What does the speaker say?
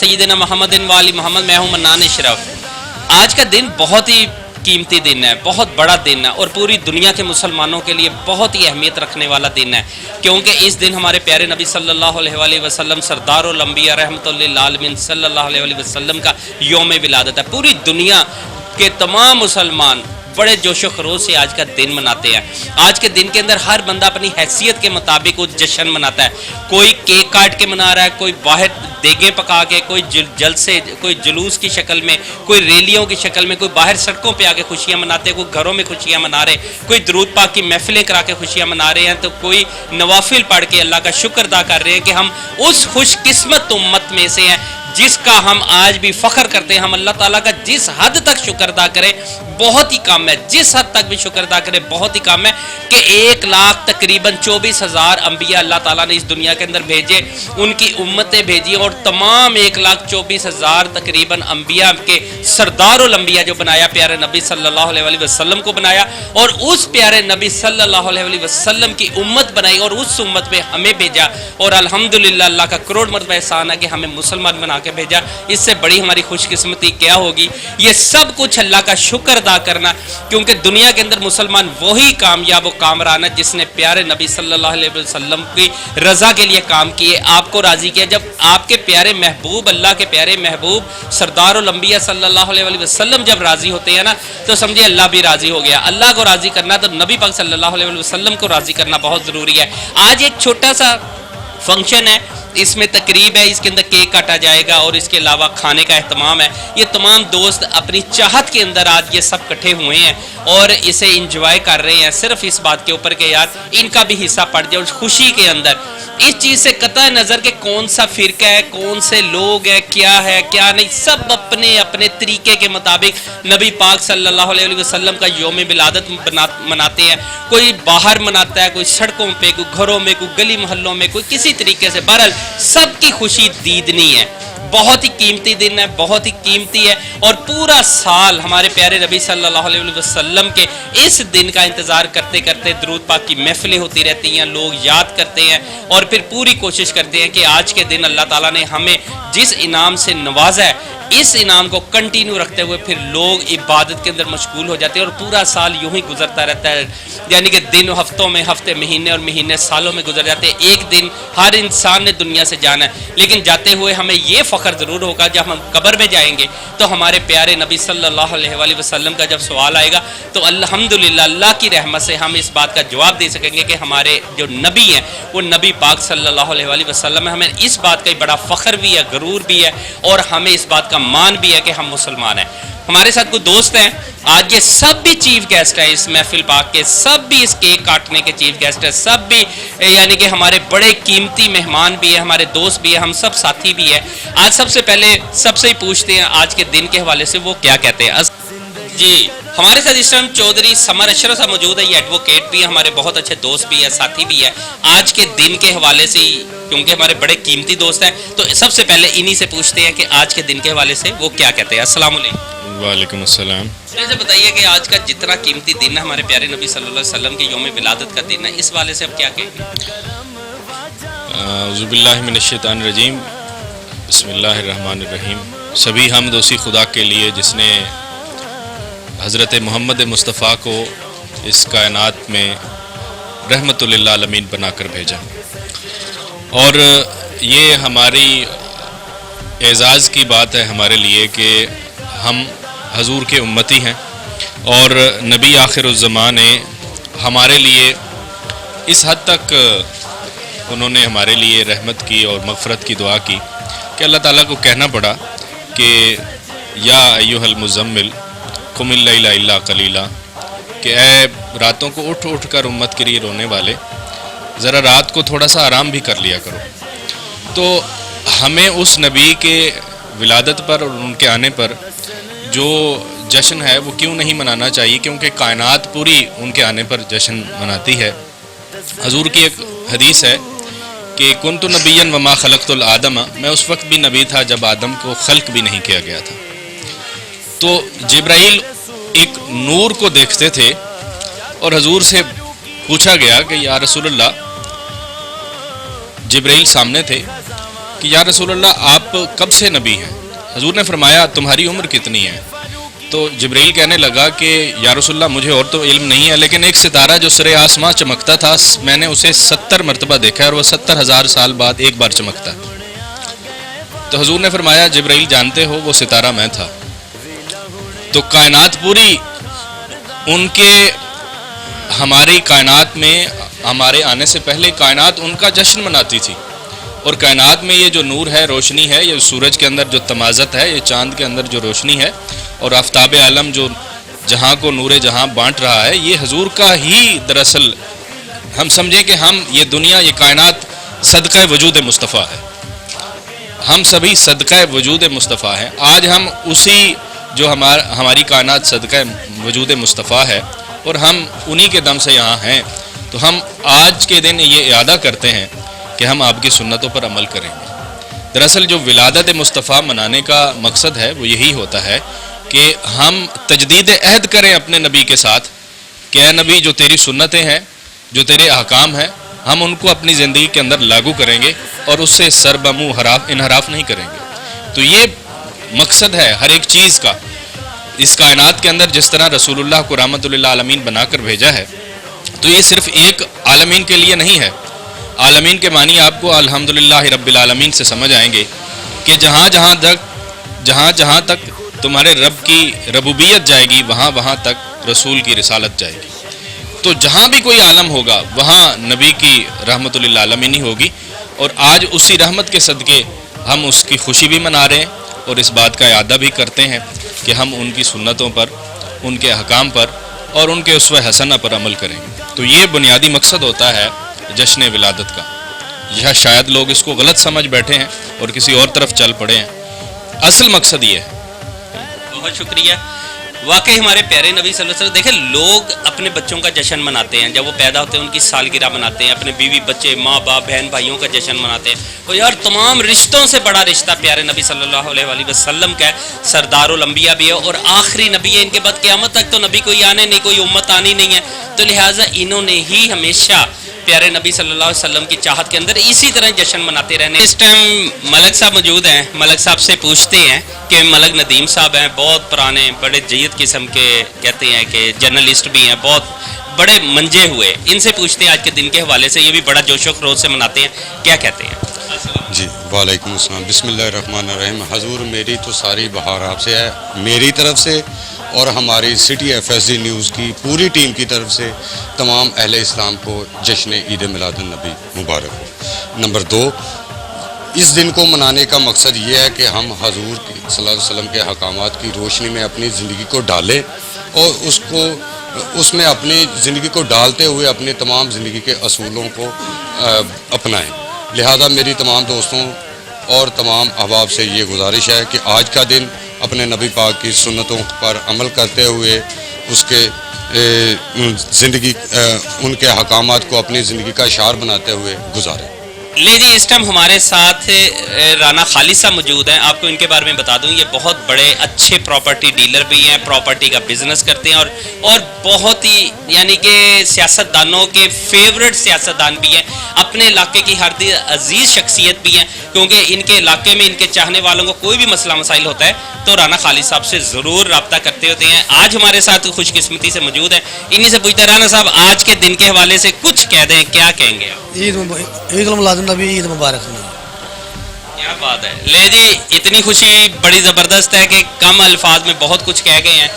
सय्यदना मोहम्मद वाली मोहम्मद, मैं हूं मन्नान अशरफ। आज का दिन बहुत ही कीमती दिन है, बहुत बड़ा दिन है और पूरी दुनिया के मुसलमानों के लिए बहुत ही अहमियत रखने वाला दिन है, क्योंकि इस दिन हमारे प्यारे नबी सल्लल्लाहु अलैहि वसल्लम सरदारुल अंबिया रहमतुल लिल आलमीन सल्लल्लाहु अलैहि वसल्लम का यौम विलादत है। पूरी दुनिया के तमाम मुसलमान बड़े जोशो खरोश से आज का दिन मनाते हैं। आज के दिन के अंदर हर बंदा अपनी हैसियत के मुताबिक वो जश्न मनाता है। कोई केक काट के मना रहा है, कोई बाहर देगे पका के, कोई जलसे, कोई जुलूस की शक्ल में, कोई रैलियों की शक्ल में, कोई बाहर सड़कों पे आके खुशियां मनाते हैं, कोई घरों में खुशियां मना रहे, कोई दरूद पाक की महफिलें करा के खुशियां मना रहे हैं, तो कोई नवाफिल पढ़ के अल्लाह का शुक्र अदा कर रहे हैं कि हम उस खुशकिस्मत उम्मत में से हैं जिसका हम आज भी फ़ख्र करते हैं। हम अल्लाह ताला का जिस हद तक शुक्र अदा करें बहुत ही कम है, जिस हद तक भी शुक्र अदा करें बहुत ही कम है कि 1 लाख तकरीबन 24,000 अंबिया अल्लाह ताला ने इस दुनिया के अंदर भेजे, उनकी उम्मतें भेजी और तमाम 1,24,000 तकरीबन अंबिया के सरदारुल अंबिया जो बनाया, प्यारे नबी सल्लल्लाहु अलैहि वसल्लम को बनाया और उस प्यारे नबी सल्लल्लाहु अलैहि वसल्लम की उम्मत बनाई और उस उम्मत में हमें भेजा। और अल्हम्दुलिल्लाह अल्लाह का करोड़ मरतबा एहसान है कि हमें मुसलमान बना के भेजा। इससे बड़ी हमारी खुशकिस्मती क्या होगी। ये सब कुछ अल्लाह का शुक्र अदा करना, क्योंकि दुनिया के अंदर मुसलमान वही कामयाब व कामरान है जिसने प्यारे नबी सल्लल्लाहु अलैहि वसल्लम की रजा के लिए काम किए, आपको राजी किया। जब आपके प्यारे महबूब, अल्लाह के प्यारे महबूब सरदारुल अंबिया सल्लल्लाहु अलैहि वसल्लम जब राजी होते हैं ना, तो समझिए अल्लाह भी राजी हो गया। अल्लाह को राजी करना तो नबी पाक सल्लल्लाहु अलैहि वसल्लम को राजी करना बहुत ज़रूरी है। आज एक छोटा सा फंक्शन है, इसमें तकरीब है, इसके अंदर केक काटा जाएगा और इसके अलावा खाने का एहतमाम है। ये तमाम दोस्त अपनी चाहत के अंदर आज ये सब इकट्ठे हुए हैं और इसे इंजॉय कर रहे हैं, सिर्फ इस बात के ऊपर कि यार इनका भी हिस्सा पड़ जाए उस खुशी के अंदर। इस चीज़ से कतई नज़र के कौन सा फ़िरका है, कौन से लोग हैं, है क्या नहीं, सब अपने अपने तरीके के मुताबिक नबी पाक सल्लल्लाहु अलैहि वसल्लम का यौम विलादत मनाते हैं। कोई बाहर मनाता है, कोई सड़कों पे, कोई घरों में, कोई गली मोहल्लों में, कोई किसी तरीके से। बहरहाल सबकी खुशी दीदनी है। बहुत ही कीमती दिन है, बहुत ही कीमती है और पूरा साल हमारे प्यारे नबी सल्लल्लाहु अलैहि वसल्लम के इस दिन का इंतज़ार करते करते दरूद पाक की महफिलें होती रहती हैं, लोग याद करते हैं और फिर पूरी कोशिश करते हैं कि आज के दिन अल्लाह ताला ने हमें जिस इनाम से नवाजा है, इस इनाम को कंटिन्यू रखते हुए फिर लोग इबादत के अंदर मशगूल हो जाते हैं और पूरा साल यूं ही गुजरता रहता है। यानी कि दिन हफ्तों में, हफ्ते महीने और महीने सालों में गुजर जाते हैं। एक दिन हर इंसान ने दुनिया से जाना है, लेकिन जाते हुए हमें ये फ़ख्र ज़रूर होगा जब हम कब्र में जाएंगे तो हमारे प्यारे नबी सल्लल्लाहु अलैहि वसल्लम का जब सवाल आएगा तो अल्हम्दुलिल्लाह अल्लाह की रहमत से हम इस बात का जवाब दे सकेंगे कि हमारे जो नबी हैं वो नबी पाक सल्लल्लाहु अलैहि वसल्लम है। हमें इस बात का बड़ा फ़ख्र भी है, गरूर भी है और हमें इस बात का मान भी है कि हम मुसलमान हैं। हमारे साथ कुछ दोस्त हैं, आज ये सब भी चीफ गेस्ट है इस महफिल पाक के, सब भी इस केक काटने के चीफ गेस्ट है, सब भी यानी कि हमारे बड़े कीमती मेहमान भी है, हमारे दोस्त भी है, हम सब साथी भी है। आज सबसे पहले सबसे ही पूछते हैं आज के दिन के हवाले से वो क्या कहते हैं। जी, हमारे साथ इस टाइम चौधरी समर अशरफ साहब मौजूद है, ये एडवोकेट भी है, हमारे बहुत अच्छे दोस्त भी है, साथी भी है। आज के दिन के हवाले से, क्योंकि हमारे बड़े कीमती दोस्त हैं, तो सबसे पहले इन्हीं से पूछते हैं कि आज के दिन के हवाले से वो क्या कहते हैं। अस्सलाम वालेकुम अस्सलाम। मुझे बताइए कि आज का जितना कीमती दिन है हमारे प्यारे नबी सल्लल्लाहु अलैहि वसल्लम के यौम विलादत का दिन है, इस वाले से आप क्या कहेंगे। औज़ुबिल्लाहि मिनश्शैतानिर्रजीम, बिस्मिल्लाहिर्रहमानिर्रहीम। सभी हमद उसी खुदा के लिए जिसने हज़रत मोहम्मद मुस्तफ़ा को इस कायनात में रहमतुल लिल आलमीन बनाकर भेजा। और ये हमारी एज़ाज़ की बात है हमारे लिए कि हम हजूर के उम्मती हैं और नबी आखिरुज़्ज़मान ने हमारे लिए इस हद तक उन्होंने हमारे लिए रहमत की और मग़फ़रत की दुआ की कि अल्लाह ताला को कहना पड़ा कि या अय्युहल मुज़म्मिल कुमिल लैला इल्ला क़लीला, कि ऐ रातों को उठ उठ कर उम्मत के लिए रोने वाले, ज़रा रात को थोड़ा सा आराम भी कर लिया करो। तो हमें उस नबी के विलादत पर और उनके आने पर जो जश्न है वो क्यों नहीं मनाना चाहिए, क्योंकि कायनात पूरी उनके आने पर जश्न मनाती है। हजूर की एक हदीस है कि कुन्तु नबिय्यन वमा खलक़तुल आदम, मैं उस वक्त भी नबी था जब आदम को खल्क भी नहीं किया गया था। तो जिब्राइल एक नूर को देखते थे और हजूर से पूछा गया कि या रसूलल्लाह, जिब्राइल सामने थे کہ یا رسول اللہ آپ کب سے نبی ہیں؟ حضور نے فرمایا تمہاری عمر کتنی ہے؟ تو جبرائیل کہنے لگا کہ یا رسول اللہ مجھے اور تو علم نہیں ہے، لیکن ایک ستارہ جو سر آسمان چمکتا تھا میں نے اسے 70 مرتبہ دیکھا ہے اور وہ 70,000 سال بعد ایک بار چمکتا ہے۔ تو حضور نے فرمایا جبرائیل جانتے ہو وہ ستارہ میں تھا۔ تو کائنات پوری ان کے ہماری کائنات میں ہمارے آنے سے پہلے کائنات ان کا جشن مناتی تھی، اور کائنات میں یہ جو نور ہے، روشنی ہے، یہ سورج کے اندر جو تمازت ہے، یہ چاند کے اندر جو روشنی ہے، اور آفتاب عالم جو جہاں کو نور جہاں بانٹ رہا ہے، یہ حضور کا ہی دراصل ہم سمجھیں کہ ہم یہ دنیا یہ کائنات صدقہ وجود مصطفیٰ ہے، ہم سبھی صدقہ وجود مصطفیٰ ہیں۔ آج ہم اسی جو ہماری کائنات صدقہ وجود مصطفیٰ ہے اور ہم انہی کے دم سے یہاں ہیں، تو ہم آج کے دن یہ اعادہ کرتے ہیں کہ ہم آپ کی سنتوں پر عمل کریں گے۔ دراصل جو ولادت مصطفیٰ منانے کا مقصد ہے وہ یہی ہوتا ہے کہ ہم تجدید عہد کریں اپنے نبی کے ساتھ کہ اے نبی جو تیری سنتیں ہیں، جو تیرے احکام ہیں، ہم ان کو اپنی زندگی کے اندر لاگو کریں گے اور اس سے سر بمو انحراف نہیں کریں گے۔ تو یہ مقصد ہے ہر ایک چیز کا۔ اس کائنات کے اندر جس طرح رسول اللہ کو رحمت للعالمین بنا کر بھیجا ہے، تو یہ صرف ایک عالمین کے لیے نہیں ہے۔ عالمین کے معنی آپ کو الحمدللہ رب العالمین سے سمجھ آئیں گے کہ جہاں تک تمہارے رب کی ربوبیت جائے گی، وہاں تک رسول کی رسالت جائے گی۔ تو جہاں بھی کوئی عالم ہوگا وہاں نبی کی رحمت للعالمین ہی ہوگی، اور آج اسی رحمت کے صدقے ہم اس کی خوشی بھی منا رہے ہیں اور اس بات کا اعادہ بھی کرتے ہیں کہ ہم ان کی سنتوں پر، ان کے احکام پر اور ان کے اسوہ حسنہ پر عمل کریں گے۔ تو یہ بنیادی مقصد ہوتا ہے جشن ولادت کا۔ یہ شاید لوگ اس کو غلط سمجھ بیٹھے ہیں اور کسی اور طرف چل پڑے ہیں، اصل مقصد یہ ہے۔ بہت شکریہ۔ واقعی ہمارے پیارے نبی صلی اللہ علیہ وسلم، دیکھیں لوگ اپنے بچوں کا جشن مناتے ہیں، جب وہ پیدا ہوتے ہیں ان کی سالگرہ مناتے ہیں، اپنے بیوی بچے ماں باپ بہن بھائیوں کا جشن مناتے ہیں۔ اور یار تمام رشتوں سے بڑا رشتہ پیارے نبی صلی اللہ علیہ وآلہ وسلم کا ہے، سردار الانبیاء بھی ہے اور آخری نبی ہے۔ ان کے بعد قیامت تک تو نبی کوئی آنے نہیں، کوئی امت آنی نہیں ہے، تو لہٰذا انہوں نے ہی ہمیشہ پیارے نبی صلی اللہ علیہ وسلم کی چاہت کے اندر اسی طرح جشن مناتے رہنے۔ اس ٹائم ملک صاحب موجود ہیں، ملک صاحب سے پوچھتے ہیں کہ ملک ندیم صاحب ہیں، بہت پرانے بڑے جید قسم کے کہتے ہیں کہ جرنلسٹ بھی ہیں، بہت بڑے منجے ہوئے، ان سے پوچھتے ہیں آج کے دن کے حوالے سے، یہ بھی بڑا جوش و خروش سے مناتے ہیں، کیا کہتے ہیں؟ جی وعلیکم السلام، بسم اللہ الرحمن الرحیم۔ حضور میری تو ساری بہار آپ سے ہے، میری طرف سے اور ہماری city F S D news کی پوری ٹیم کی طرف سے تمام اہل اسلام کو جشن عید میلاد النبی مبارک ہو۔ نمبر 2، اس دن کو منانے کا مقصد یہ ہے کہ ہم حضور صلی اللہ علیہ وسلم کے حکامات کی روشنی میں اپنی زندگی کو ڈالیں اور اس میں اپنی زندگی کو ڈالتے ہوئے اپنے تمام زندگی کے اصولوں کو اپنائیں۔ لہذا میری تمام دوستوں اور تمام احباب سے یہ گزارش ہے کہ آج کا دن اپنے نبی پاک کی سنتوں پر عمل کرتے ہوئے اس کے زندگی ان کے حکامات کو اپنی زندگی کا شعار بناتے ہوئے گزاریں۔ لے جی، اس ٹائم ہمارے ساتھ رانا خالد صاحب موجود ہیں، آپ کو ان کے بارے میں بتا دوں، یہ بہت بڑے اچھے پراپرٹی ڈیلر بھی ہیں، پراپرٹی کا بزنس کرتے ہیں اور بہت ہی یعنی کہ سیاستدانوں کے فیورٹ سیاستدان بھی ہیں، اپنے علاقے کی ہر عزیز شخصیت بھی ہیں، کیونکہ ان کے علاقے میں ان کے چاہنے والوں کو کوئی بھی مسئلہ مسائل ہوتا ہے تو رانا خالد صاحب سے ضرور رابطہ کرتے ہوتے ہیں۔ آج ہمارے ساتھ خوش قسمتی سے موجود ہیں، انہی سے پوچھتے ہیں رانا صاحب آج کے دن کے حوالے سے کچھ کہہ دیں، کیا کہیں گے آپ؟ عید میلاد النبی، عید مبارک۔ کیا بات ہے، لے جی اتنی خوشی بڑی زبردست ہے کہ کم الفاظ میں بہت کچھ کہہ گئے ہیں۔